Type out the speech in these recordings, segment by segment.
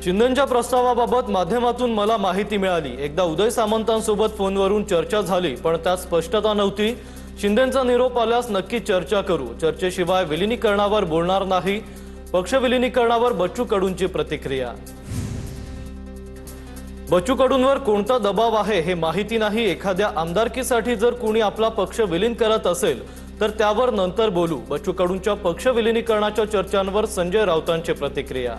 शिंदेंच्या प्रस्तावाबाबत माध्यमातून मला माहिती मिळाली। एकदा उदय सामंतांसोबत फोनवरून चर्चा झाली, पण त्यात स्पष्टता नव्हती। शिंदेंचा निरोप आल्यास नक्की चर्चा करू, चर्चेशिवाय विलीनीकरणावर बोलणार नाही। पक्ष विलीनीकरणावर बच्चू कडूंची प्रतिक्रिया। बच्चू कडूंवर कोणता दबाव आहे हे माहिती नाही। एखाद्या आमदारकीसाठी जर कोणी आपला पक्ष विलीन करत असेल तर त्यावर नंतर बोलू। बच्चू कडूंच्या पक्ष विलीनीकरणाच्या चर्चांवर संजय राऊतांची प्रतिक्रिया।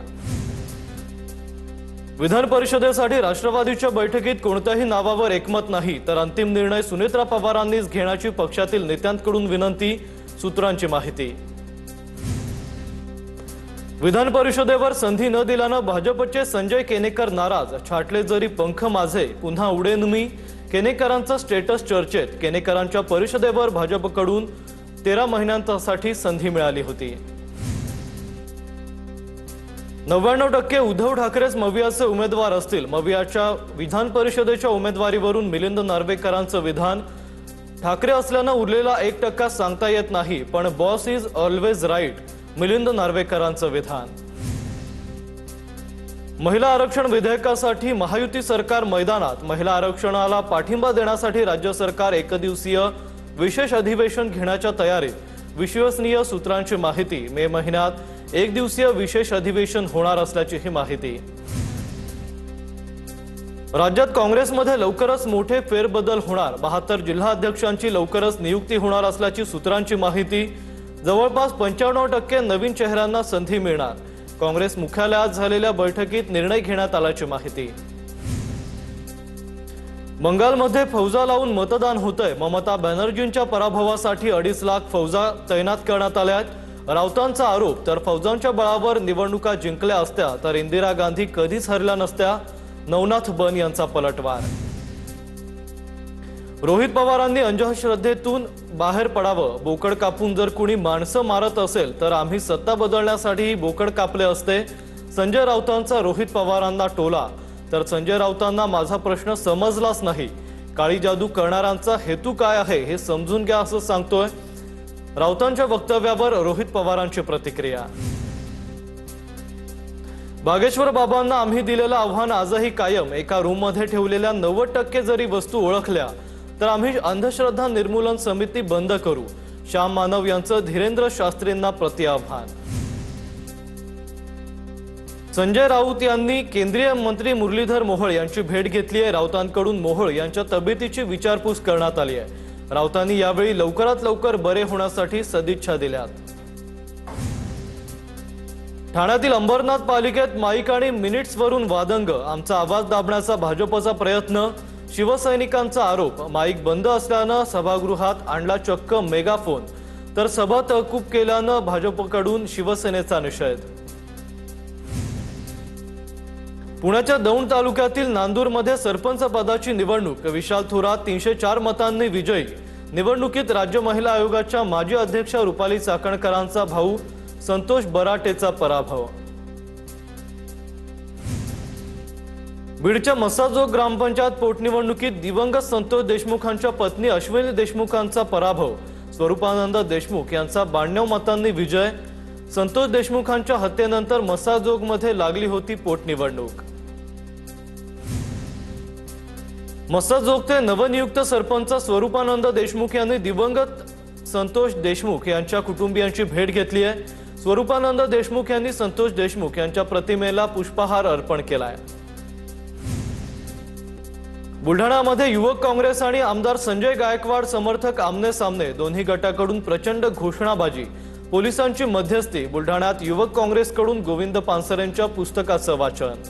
विधान परिषदेसाठी राष्ट्रवादीच्या बैठकीत कोणत्याही नावावर एकमत नाही, तर अंतिम निर्णय सुनेत्रा पवारांनीच घेण्याची पक्षातील नेत्यांकडून विनंती। सूत्रांची माहिती। विधान परिषदेवर संधी न दिल्याने भाजपचे संजय केनेकर नाराज। छाटले जरी पंख माझे पुन्हा उडेन मी। केनेकरांचा स्टेटस चर्चेत। केनेकरांच्या परिषदेवर भाजपकडून 13 महिन्यांसाठी संधी मिळाली होती। 99% उद्धव ठाकरेच मवियाचे उमेदवार असतील। मवियाच्या विधान परिषदेच्या उमेदवारीवरून मिलिंद नार्वेकरांचं विधान। ठाकरे असल्याने उरलेला 1% सांगता येत नाही, पण boss is always right, Milind नार्वेकरांचं विधान। महिला आरक्षण विधेयकासाठी महायुती सरकार मैदानात। महिला आरक्षणाला पाठिंबा देण्यासाठी राज्य सरकार एकदिवसीय विशेष अधिवेशन घेण्याच्या तयारीत। विश्वसनीय सूत्रांची माहिती। मे महिन्यात एक दिवसीय विशेष अधिवेशन होणार असल्याची ही माहिती। राज्यात काँग्रेसमध्ये लवकरच मोठे फेरबदल होणार। 72 जिल्हाध्यक्षांची लवकरच नियुक्ती होणार असल्याची सूत्रांची माहिती। जवळपास 95% नवीन चेहऱ्यांना संधी मिळणार। काँग्रेस मुख्यालयात झालेल्या बैठकीत निर्णय घेण्यात आल्याची माहिती। बंगालमध्ये फौजा लावून मतदान होतंय। ममता बॅनर्जींच्या पराभवासाठी 2.5 लाख फौजा तैनात करण्यात आल्यात। राऊतांचा आरोप, तर फौजांच्या बळावर निवडणुका जिंकल्या असत्या तर इंदिरा गांधी कधीच हरल्या नसत्या। नवनाथ बन यांचा पलटवार। रोहित पवारांनी अंधश्रद्धेतून बाहेर पडावं। बोकड कापून जर कोणी माणसं मारत असेल तर आम्ही सत्ता बदलण्यासाठी बोकड कापले असते। संजय राऊतांचा रोहित पवारांना टोला, तर संजय राऊतांना माझा प्रश्न समजलाच नाही। काळी जादू करणाऱ्यांचा हेतू काय आहे हे समजून घ्या असं सांगतोय। राऊतांच्या वक्तव्यावर रोहित पवारांची प्रतिक्रिया। बागेश्वर बाबांना आम्ही दिलेलं आव्हान आजही कायम। एका रूममध्ये ठेवलेल्या 90% जरी वस्तू ओळखल्या तर आम्ही अंधश्रद्धा निर्मूलन समिती बंद करू। श्याम मानव यांचं धीरेंद्र शास्त्रींना प्रतिआव्हान। संजय राऊत यांनी केंद्रीय मंत्री मुरलीधर मोहोळ यांची भेट घेतली आहे। राऊतांकडून मोहोळ यांच्या तब्येतीची विचारपूस करण्यात आली आहे। राऊतांनी यावेळी लवकरात लवकर बरे होण्यासाठी सदिच्छा दिल्यात। ठाण्यातील अंबरनाथ पालिकेत माईक आणि मिनिट्सवरून वादंग। आमचा आवाज दाबण्याचा भाजपचा प्रयत्न। शिवसैनिकांचा आरोप, माईक बंद असल्यानं सभागृहात आणला चक्क मेगाफोन, तर सभा तहकूब केल्यानं भाजपकडून शिवसेनेचा निषेध। पुण्याच्या दौंड तालुक्यातील नांदूरमध्ये सरपंच पदाची निवडणूक। विशाल थोरात 304 मतांनी विजयी। निवडणुकीत राज्य महिला आयोगाच्या माजी अध्यक्षा रुपाली चाकणकरांचा भाऊ संतोष बराटेचा पराभव। बीडच्या मसाजोग ग्रामपंचायत पोटनिवडणुकीत दिवंगत संतोष देशमुखांच्या पत्नी अश्विनी देशमुखांचा पराभव। स्वरूपानंद देशमुख यांचा 92 मतांनी विजय। संतोष देशमुखांच्या हत्येनंतर मसाजोगमध्ये लागली होती पोटनिवडणूक। मसाजोगचे नवनियुक्त सरपंच स्वरूपानंद देशमुख यांनी दिवंगत संतोष देशमुख यांच्या कुटुंबियांची भेट घेतली आहे। स्वरूपानंद देशमुख यांनी संतोष देशमुख यांच्या प्रतिमेला पुष्पहार अर्पण केलाय। बुलढाणामध्ये युवक काँग्रेस आणि आमदार संजय गायकवाड समर्थक आमने सामने। दोन्ही गटाकडून प्रचंड घोषणाबाजी, पोलिसांची मध्यस्थी। बुलढाण्यात युवक काँग्रेसकडून गोविंद पानसरेंच्या पुस्तकाचं वाचन।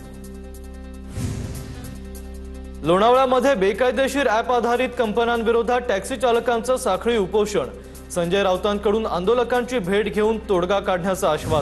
लोणावळ्यामध्ये बेकायदेशीर ॲप आधारित कंपन्यांविरोधात टॅक्सी चालकांचं साखळी उपोषण। संजय राऊतांकडून आंदोलकांची भेट घेऊन तोडगा काढण्याचं आश्वासन।